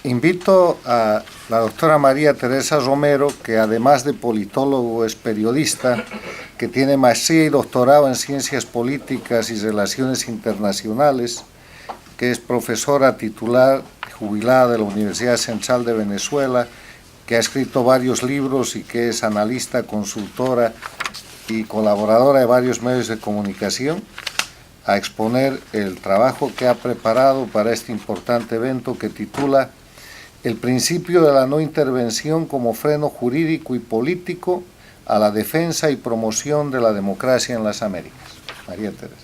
Invito a la doctora María Teresa Romero, que además de politólogo es periodista, que tiene maestría y doctorado en Ciencias Políticas y Relaciones Internacionales, que es profesora titular jubilada de la Universidad Central de Venezuela, que ha escrito varios libros y que es analista, consultora y colaboradora de varios medios de comunicación, a exponer el trabajo que ha preparado para este importante evento que titula El principio de la no intervención como freno jurídico y político a la defensa y promoción de la democracia en las Américas. María Teresa.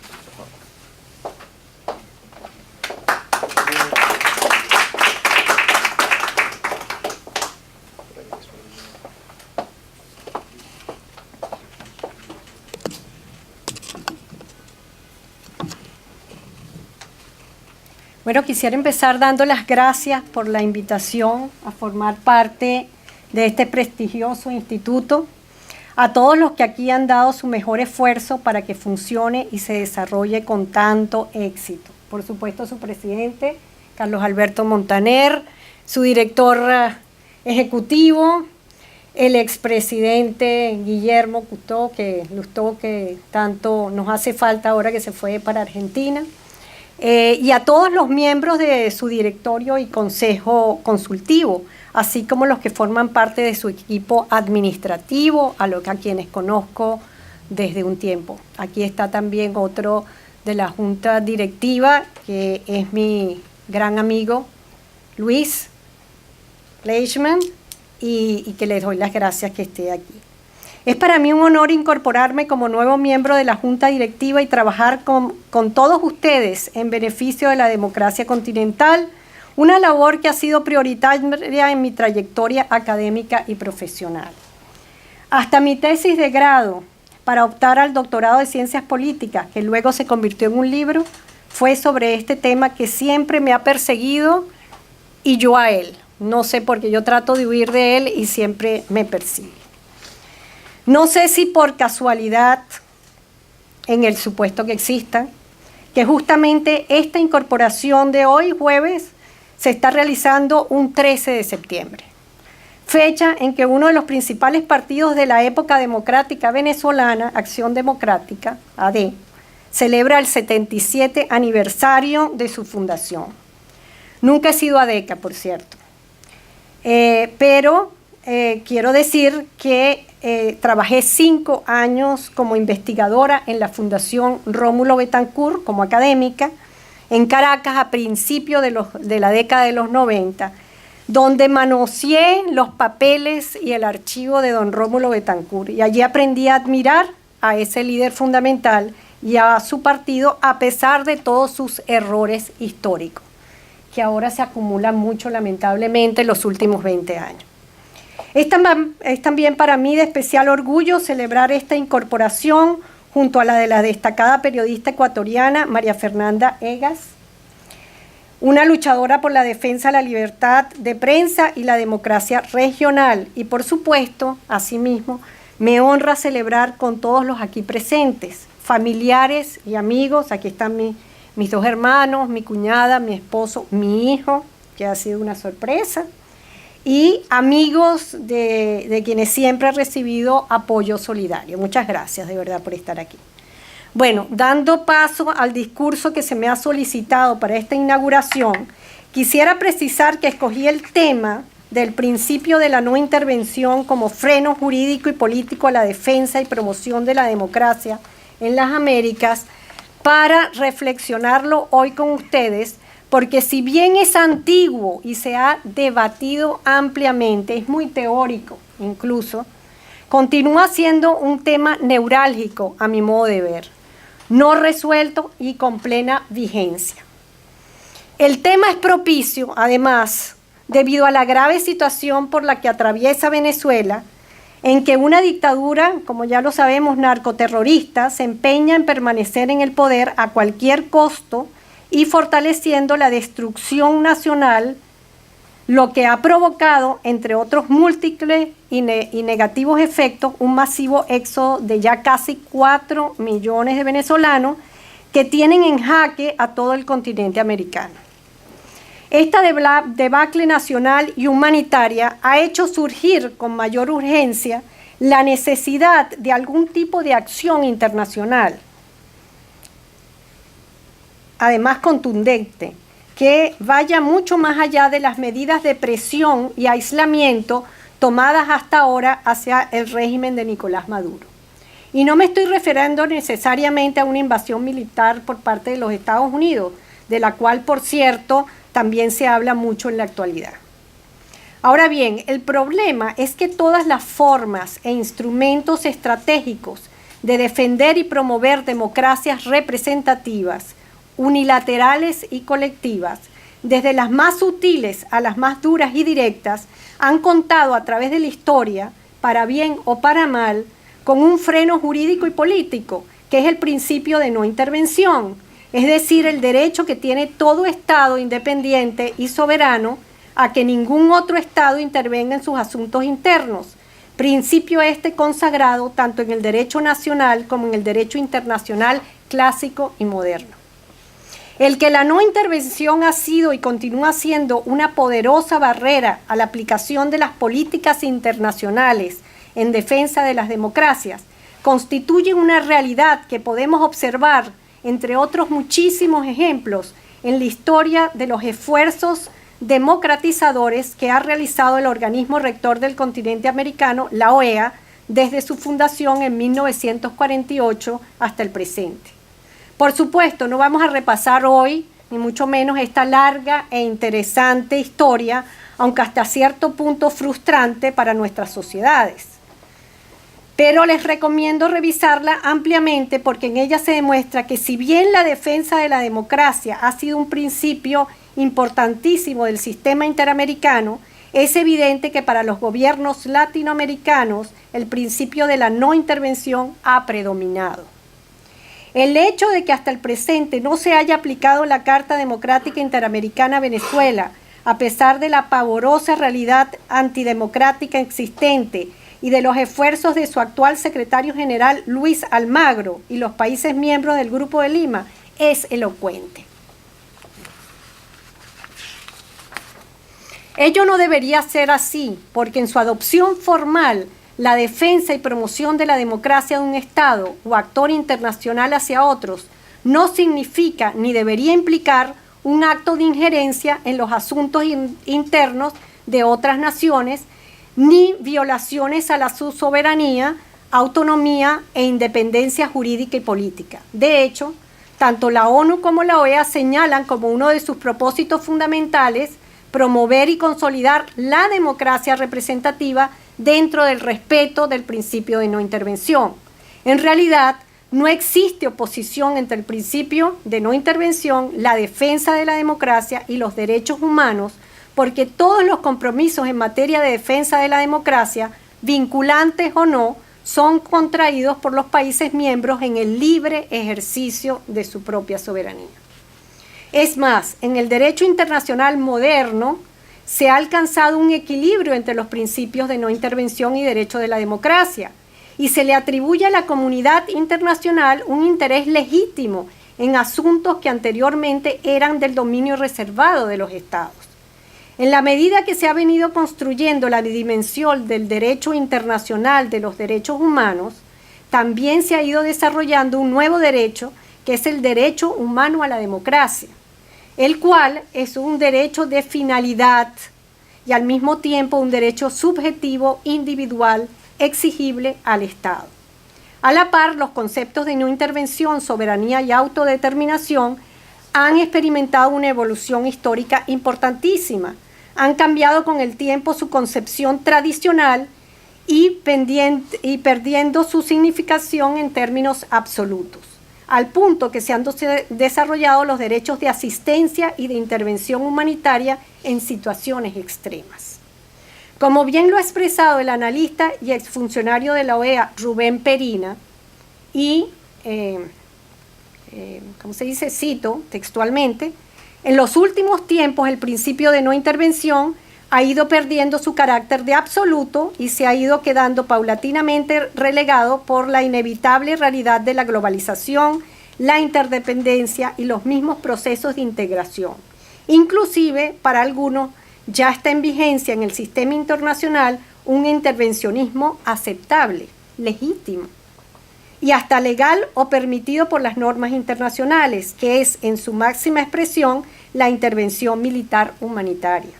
Bueno, quisiera empezar dando las gracias por la invitación a formar parte de este prestigioso instituto, a todos los que aquí han dado su mejor esfuerzo para que funcione y se desarrolle con tanto éxito. Por supuesto, su presidente, Carlos Alberto Montaner, su director ejecutivo, el expresidente Guillermo Lustó, que tanto nos hace falta ahora que se fue para Argentina, y a todos los miembros de su directorio y consejo consultivo, así como los que forman parte de su equipo administrativo, a quienes conozco desde un tiempo. Aquí está también otro de la junta directiva, que es mi gran amigo Luis Leishman, y que les doy las gracias que esté aquí. Es para mí un honor incorporarme como nuevo miembro de la Junta Directiva y trabajar con todos ustedes en beneficio de la democracia continental, una labor que ha sido prioritaria en mi trayectoria académica y profesional. Hasta mi tesis de grado para optar al doctorado de Ciencias Políticas, que luego se convirtió en un libro, fue sobre este tema que siempre me ha perseguido y yo a él. No sé por qué yo trato de huir de él y siempre me persigue. No sé si por casualidad, en el supuesto que exista, que justamente esta incorporación de hoy, jueves, se está realizando un 13 de septiembre, fecha en que uno de los principales partidos de la época democrática venezolana, Acción Democrática, AD, celebra el 77 aniversario de su fundación. Nunca he sido adeca, por cierto, pero quiero decir que trabajé 5 años como investigadora en la Fundación Rómulo Betancourt como académica en Caracas a principios de la década de los 90, donde manoseé los papeles y el archivo de don Rómulo Betancourt, y allí aprendí a admirar a ese líder fundamental y a su partido a pesar de todos sus errores históricos, que ahora se acumulan mucho lamentablemente en los últimos 20 años. Es también para mí de especial orgullo celebrar esta incorporación junto a la de la destacada periodista ecuatoriana María Fernanda Egas, una luchadora por la defensa de la libertad de prensa y la democracia regional. Y por supuesto, asimismo, me honra celebrar con todos los aquí presentes, familiares y amigos. Aquí están mis 2 hermanos, mi cuñada, mi esposo, mi hijo, que ha sido una sorpresa, y amigos de quienes siempre he recibido apoyo solidario. Muchas gracias de verdad por estar aquí. Bueno, dando paso al discurso que se me ha solicitado para esta inauguración, quisiera precisar que escogí el tema del principio de la no intervención como freno jurídico y político a la defensa y promoción de la democracia en las Américas para reflexionarlo hoy con ustedes, porque si bien es antiguo y se ha debatido ampliamente, es muy teórico incluso, continúa siendo un tema neurálgico a mi modo de ver, no resuelto y con plena vigencia. El tema es propicio, además, debido a la grave situación por la que atraviesa Venezuela, en que una dictadura, como ya lo sabemos, narcoterrorista, se empeña en permanecer en el poder a cualquier costo y fortaleciendo la destrucción nacional, lo que ha provocado, entre otros múltiples y negativos efectos, un masivo éxodo de ya casi 4 millones de venezolanos que tienen en jaque a todo el continente americano. Esta debacle nacional y humanitaria ha hecho surgir con mayor urgencia la necesidad de algún tipo de acción internacional, además contundente, que vaya mucho más allá de las medidas de presión y aislamiento tomadas hasta ahora hacia el régimen de Nicolás Maduro. Y no me estoy refiriendo necesariamente a una invasión militar por parte de los Estados Unidos, de la cual, por cierto, también se habla mucho en la actualidad. Ahora bien, el problema es que todas las formas e instrumentos estratégicos de defender y promover democracias representativas, unilaterales y colectivas, desde las más sutiles a las más duras y directas, han contado a través de la historia, para bien o para mal, con un freno jurídico y político, que es el principio de no intervención, es decir, el derecho que tiene todo Estado independiente y soberano a que ningún otro Estado intervenga en sus asuntos internos, principio este consagrado tanto en el derecho nacional como en el derecho internacional clásico y moderno. El que la no intervención ha sido y continúa siendo una poderosa barrera a la aplicación de las políticas internacionales en defensa de las democracias constituye una realidad que podemos observar, entre otros muchísimos ejemplos, en la historia de los esfuerzos democratizadores que ha realizado el organismo rector del continente americano, la OEA, desde su fundación en 1948 hasta el presente. Por supuesto, no vamos a repasar hoy, ni mucho menos esta larga e interesante historia, aunque hasta cierto punto frustrante para nuestras sociedades. Pero les recomiendo revisarla ampliamente porque en ella se demuestra que si bien la defensa de la democracia ha sido un principio importantísimo del sistema interamericano, es evidente que para los gobiernos latinoamericanos el principio de la no intervención ha predominado. El hecho de que hasta el presente no se haya aplicado la Carta Democrática Interamericana a Venezuela, a pesar de la pavorosa realidad antidemocrática existente y de los esfuerzos de su actual secretario general Luis Almagro y los países miembros del Grupo de Lima, es elocuente. Ello no debería ser así, porque en su adopción formal, la defensa y promoción de la democracia de un Estado o actor internacional hacia otros no significa ni debería implicar un acto de injerencia en los asuntos internos de otras naciones, ni violaciones a la su soberanía, autonomía e independencia jurídica y política. De hecho, tanto la ONU como la OEA señalan como uno de sus propósitos fundamentales promover y consolidar la democracia representativa dentro del respeto del principio de no intervención. En realidad, no existe oposición entre el principio de no intervención, la defensa de la democracia y los derechos humanos, porque todos los compromisos en materia de defensa de la democracia, vinculantes o no, son contraídos por los países miembros en el libre ejercicio de su propia soberanía. Es más, en el derecho internacional moderno se ha alcanzado un equilibrio entre los principios de no intervención y derecho de la democracia, y se le atribuye a la comunidad internacional un interés legítimo en asuntos que anteriormente eran del dominio reservado de los Estados. En la medida que se ha venido construyendo la dimensión del derecho internacional de los derechos humanos, también se ha ido desarrollando un nuevo derecho, que es el derecho humano a la democracia, el cual es un derecho de finalidad y al mismo tiempo un derecho subjetivo, individual, exigible al Estado. A la par, los conceptos de no intervención, soberanía y autodeterminación han experimentado una evolución histórica importantísima. Han cambiado con el tiempo su concepción tradicional y perdiendo su significación en términos absolutos, al punto que se han desarrollado los derechos de asistencia y de intervención humanitaria en situaciones extremas. Como bien lo ha expresado el analista y exfuncionario de la OEA, Rubén Perina, y, cito textualmente, en los últimos tiempos el principio de no intervención ha ido perdiendo su carácter de absoluto y se ha ido quedando paulatinamente relegado por la inevitable realidad de la globalización, la interdependencia y los mismos procesos de integración. Inclusive, para algunos, ya está en vigencia en el sistema internacional un intervencionismo aceptable, legítimo, y hasta legal o permitido por las normas internacionales, que es en su máxima expresión la intervención militar humanitaria,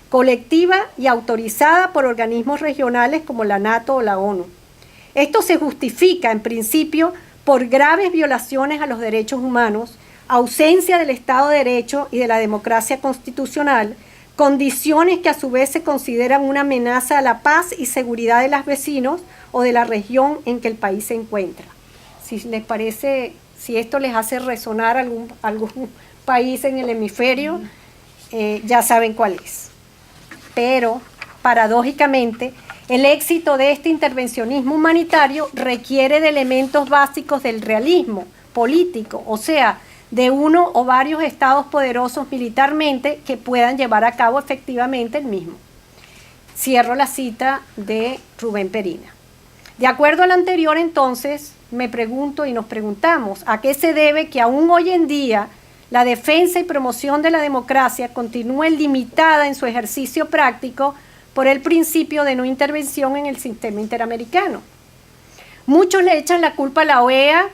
colectiva y autorizada por organismos regionales como la NATO o la ONU. Esto se justifica, en principio, por graves violaciones a los derechos humanos, ausencia del Estado de Derecho y de la democracia constitucional, condiciones que a su vez se consideran una amenaza a la paz y seguridad de los vecinos o de la región en que el país se encuentra. Si les parece, si esto les hace resonar algún país en el hemisferio, ya saben cuál es. Pero, paradójicamente, el éxito de este intervencionismo humanitario requiere de elementos básicos del realismo político, o sea, de uno o varios estados poderosos militarmente que puedan llevar a cabo efectivamente el mismo. Cierro la cita de Rubén Perina. De acuerdo al anterior, entonces, me pregunto y nos preguntamos, ¿a qué se debe que aún hoy en día la defensa y promoción de la democracia continúe limitada en su ejercicio práctico por el principio de no intervención en el sistema interamericano? Muchos le echan la culpa a la OEA.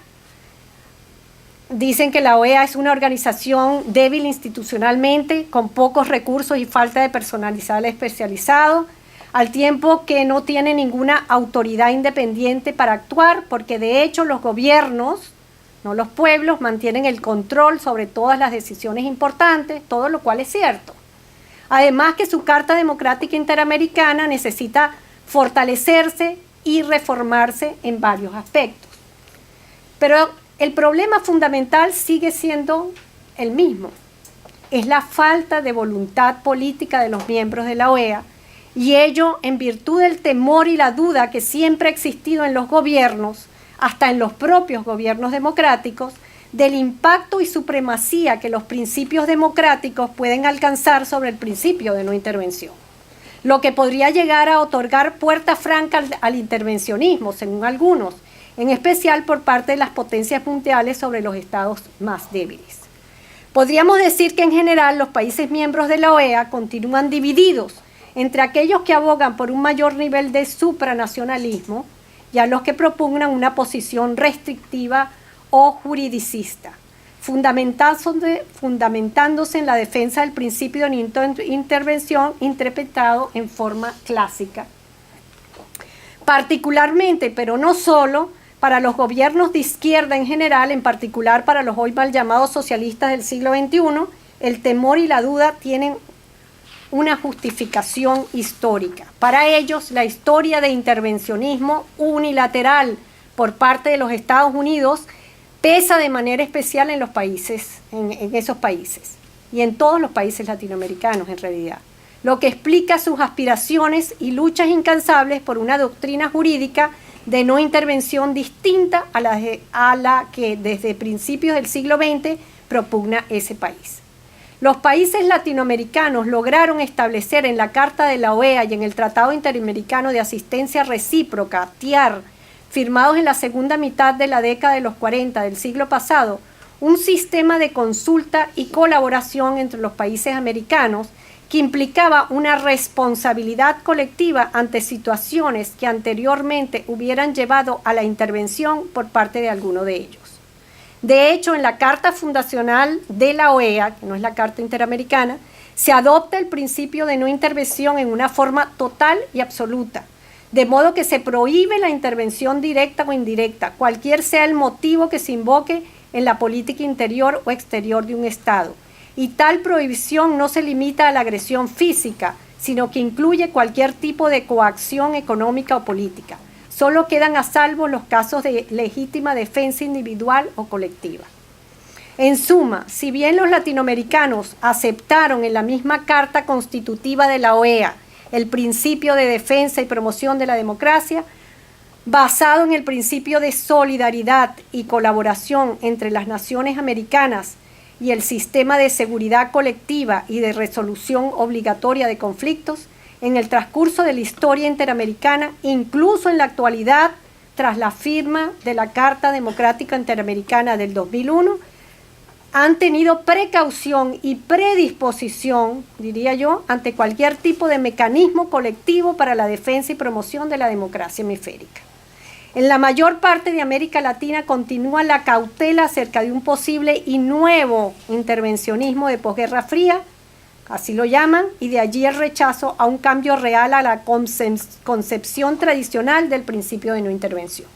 Dicen que la OEA es una organización débil institucionalmente, con pocos recursos y falta de personal especializado, al tiempo que no tiene ninguna autoridad independiente para actuar, porque de hecho los gobiernos, no los pueblos, mantienen el control sobre todas las decisiones importantes, todo lo cual es cierto. Además que su Carta Democrática Interamericana necesita fortalecerse y reformarse en varios aspectos. Pero el problema fundamental sigue siendo el mismo. Es la falta de voluntad política de los miembros de la OEA, y ello en virtud del temor y la duda que siempre ha existido en los gobiernos, hasta en los propios gobiernos democráticos, del impacto y supremacía que los principios democráticos pueden alcanzar sobre el principio de no intervención, lo que podría llegar a otorgar puerta franca al intervencionismo, según algunos, en especial por parte de las potencias mundiales sobre los estados más débiles. Podríamos decir que en general los países miembros de la OEA continúan divididos entre aquellos que abogan por un mayor nivel de supranacionalismo y a los que propugnan una posición restrictiva o juridicista, fundamentándose en la defensa del principio de intervención interpretado en forma clásica. Particularmente, pero no solo, para los gobiernos de izquierda en general, en particular para los hoy mal llamados socialistas del siglo XXI, el temor y la duda tienen una justificación histórica. Para ellos, la historia de intervencionismo unilateral por parte de los Estados Unidos pesa de manera especial en los países, en esos países, y en todos los países latinoamericanos en realidad, lo que explica sus aspiraciones y luchas incansables por una doctrina jurídica de no intervención distinta a la que desde principios del siglo XX propugna ese país. Los países latinoamericanos lograron establecer en la Carta de la OEA y en el Tratado Interamericano de Asistencia Recíproca, TIAR, firmados en la segunda mitad de la década de los 40 del siglo pasado, un sistema de consulta y colaboración entre los países americanos que implicaba una responsabilidad colectiva ante situaciones que anteriormente hubieran llevado a la intervención por parte de alguno de ellos. De hecho, en la Carta Fundacional de la OEA, que no es la Carta Interamericana, se adopta el principio de no intervención en una forma total y absoluta, de modo que se prohíbe la intervención directa o indirecta, cualquier sea el motivo que se invoque en la política interior o exterior de un Estado. Y tal prohibición no se limita a la agresión física, sino que incluye cualquier tipo de coacción económica o política. Solo quedan a salvo los casos de legítima defensa individual o colectiva. En suma, si bien los latinoamericanos aceptaron en la misma Carta Constitutiva de la OEA el principio de defensa y promoción de la democracia, basado en el principio de solidaridad y colaboración entre las naciones americanas y el sistema de seguridad colectiva y de resolución obligatoria de conflictos, en el transcurso de la historia interamericana, incluso en la actualidad, tras la firma de la Carta Democrática Interamericana del 2001, han tenido precaución y predisposición, diría yo, ante cualquier tipo de mecanismo colectivo para la defensa y promoción de la democracia hemisférica. En la mayor parte de América Latina continúa la cautela acerca de un posible y nuevo intervencionismo de posguerra fría, así lo llaman, y de allí el rechazo a un cambio real a la concepción tradicional del principio de no intervención.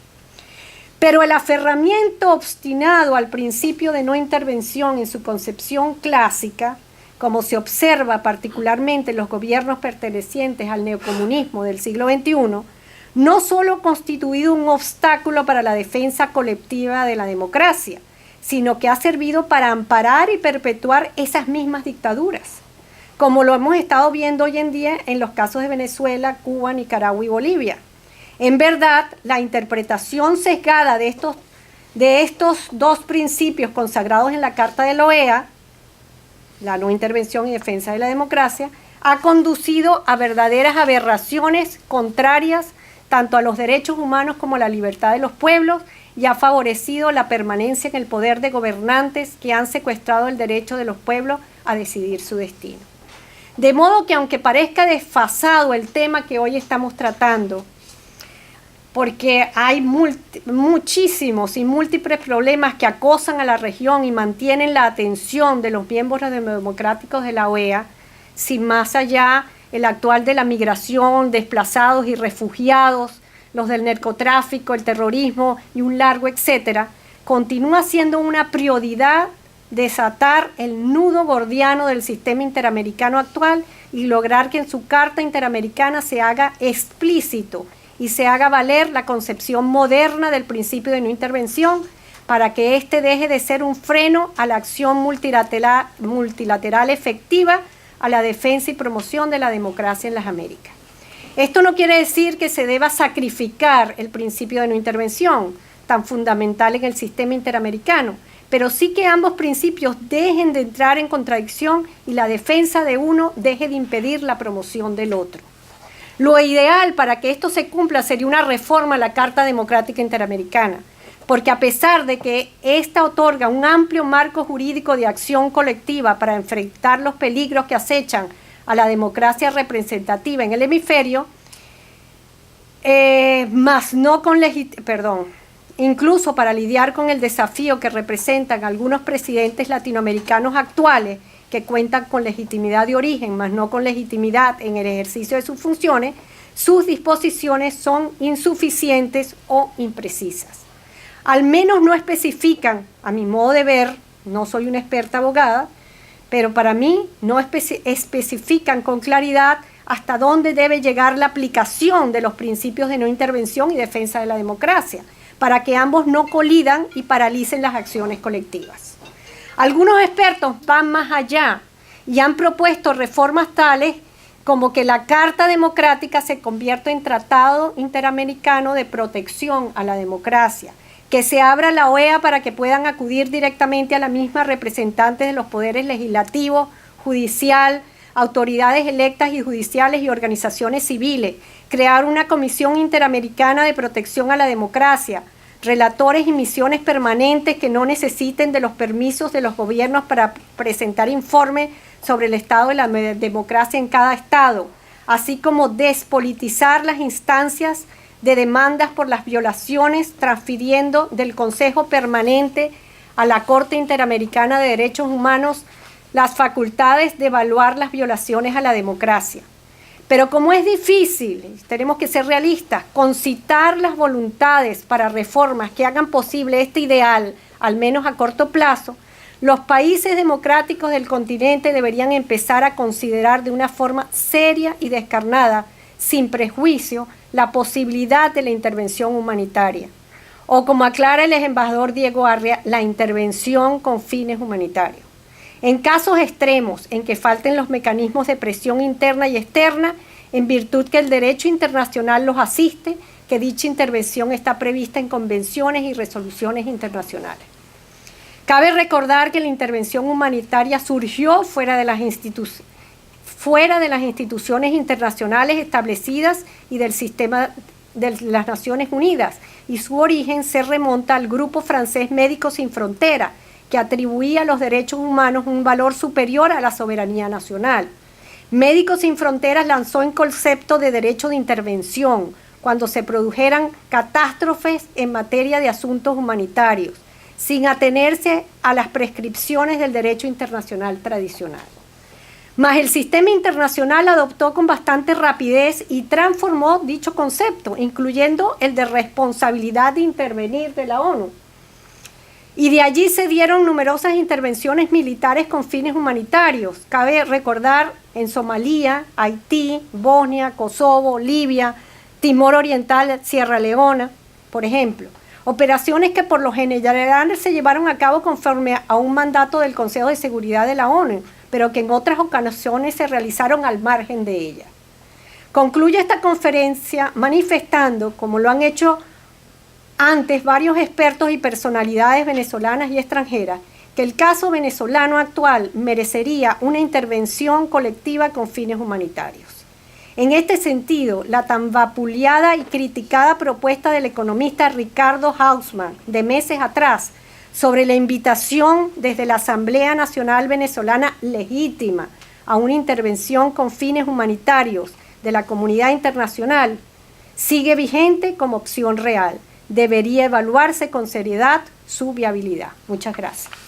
Pero el aferramiento obstinado al principio de no intervención en su concepción clásica, como se observa particularmente en los gobiernos pertenecientes al neocomunismo del siglo XXI, no solo ha constituido un obstáculo para la defensa colectiva de la democracia, sino que ha servido para amparar y perpetuar esas mismas dictaduras, como lo hemos estado viendo hoy en día en los casos de Venezuela, Cuba, Nicaragua y Bolivia. En verdad, la interpretación sesgada de estos dos principios consagrados en la Carta de la OEA, la no intervención y defensa de la democracia, ha conducido a verdaderas aberraciones contrarias tanto a los derechos humanos como a la libertad de los pueblos y ha favorecido la permanencia en el poder de gobernantes que han secuestrado el derecho de los pueblos a decidir su destino. De modo que aunque parezca desfasado el tema que hoy estamos tratando, porque hay muchísimos y múltiples problemas que acosan a la región y mantienen la atención de los miembros democráticos de la OEA, sin más allá el actual de la migración, desplazados y refugiados, los del narcotráfico, el terrorismo y un largo etcétera, continúa siendo una prioridad desatar el nudo gordiano del sistema interamericano actual y lograr que en su Carta Interamericana se haga explícito y se haga valer la concepción moderna del principio de no intervención para que éste deje de ser un freno a la acción multilateral efectiva a la defensa y promoción de la democracia en las Américas. Esto no quiere decir que se deba sacrificar el principio de no intervención, tan fundamental en el sistema interamericano, pero sí que ambos principios dejen de entrar en contradicción y la defensa de uno deje de impedir la promoción del otro. Lo ideal para que esto se cumpla sería una reforma a la Carta Democrática Interamericana, porque a pesar de que ésta otorga un amplio marco jurídico de acción colectiva para enfrentar los peligros que acechan a la democracia representativa en el hemisferio, incluso para lidiar con el desafío que representan algunos presidentes latinoamericanos actuales que cuentan con legitimidad de origen, mas no con legitimidad en el ejercicio de sus funciones, sus disposiciones son insuficientes o imprecisas. Al menos no especifican, a mi modo de ver, no soy una experta abogada, pero para mí no especifican con claridad hasta dónde debe llegar la aplicación de los principios de no intervención y defensa de la democracia, para que ambos no colidan y paralicen las acciones colectivas. Algunos expertos van más allá y han propuesto reformas tales como que la Carta Democrática se convierta en Tratado Interamericano de Protección a la Democracia, que se abra la OEA para que puedan acudir directamente a la misma representantes de los poderes legislativo, judicial, autoridades electas y judiciales y organizaciones civiles, crear una Comisión Interamericana de Protección a la Democracia, relatores y misiones permanentes que no necesiten de los permisos de los gobiernos para presentar informes sobre el estado de la democracia en cada estado, así como despolitizar las instancias de demandas por las violaciones, transfiriendo del Consejo Permanente a la Corte Interamericana de Derechos Humanos las facultades de evaluar las violaciones a la democracia. Pero como es difícil, tenemos que ser realistas, concitar las voluntades para reformas que hagan posible este ideal, al menos a corto plazo, los países democráticos del continente deberían empezar a considerar de una forma seria y descarnada, sin prejuicio, la posibilidad de la intervención humanitaria. O como aclara el embajador Diego Arria, la intervención con fines humanitarios. En casos extremos en que falten los mecanismos de presión interna y externa, en virtud que el derecho internacional los asiste, que dicha intervención está prevista en convenciones y resoluciones internacionales. Cabe recordar que la intervención humanitaria surgió fuera de las instituciones internacionales establecidas y del sistema de las Naciones Unidas, y su origen se remonta al Grupo Francés Médicos Sin Fronteras, que atribuía a los derechos humanos un valor superior a la soberanía nacional. Médicos Sin Fronteras lanzó el concepto de derecho de intervención cuando se produjeran catástrofes en materia de asuntos humanitarios, sin atenerse a las prescripciones del derecho internacional tradicional. Mas el sistema internacional adoptó con bastante rapidez y transformó dicho concepto, incluyendo el de responsabilidad de intervenir de la ONU. Y de allí se dieron numerosas intervenciones militares con fines humanitarios. Cabe recordar en Somalia, Haití, Bosnia, Kosovo, Libia, Timor Oriental, Sierra Leona, por ejemplo. Operaciones que por lo general se llevaron a cabo conforme a un mandato del Consejo de Seguridad de la ONU, pero que en otras ocasiones se realizaron al margen de ella. Concluye esta conferencia manifestando, como lo han hecho antes varios expertos y personalidades venezolanas y extranjeras, que el caso venezolano actual merecería una intervención colectiva con fines humanitarios. En este sentido, la tan vapuleada y criticada propuesta del economista Ricardo Hausmann de meses atrás sobre la invitación desde la Asamblea Nacional Venezolana legítima a una intervención con fines humanitarios de la comunidad internacional sigue vigente como opción real. Debería evaluarse con seriedad su viabilidad. Muchas gracias.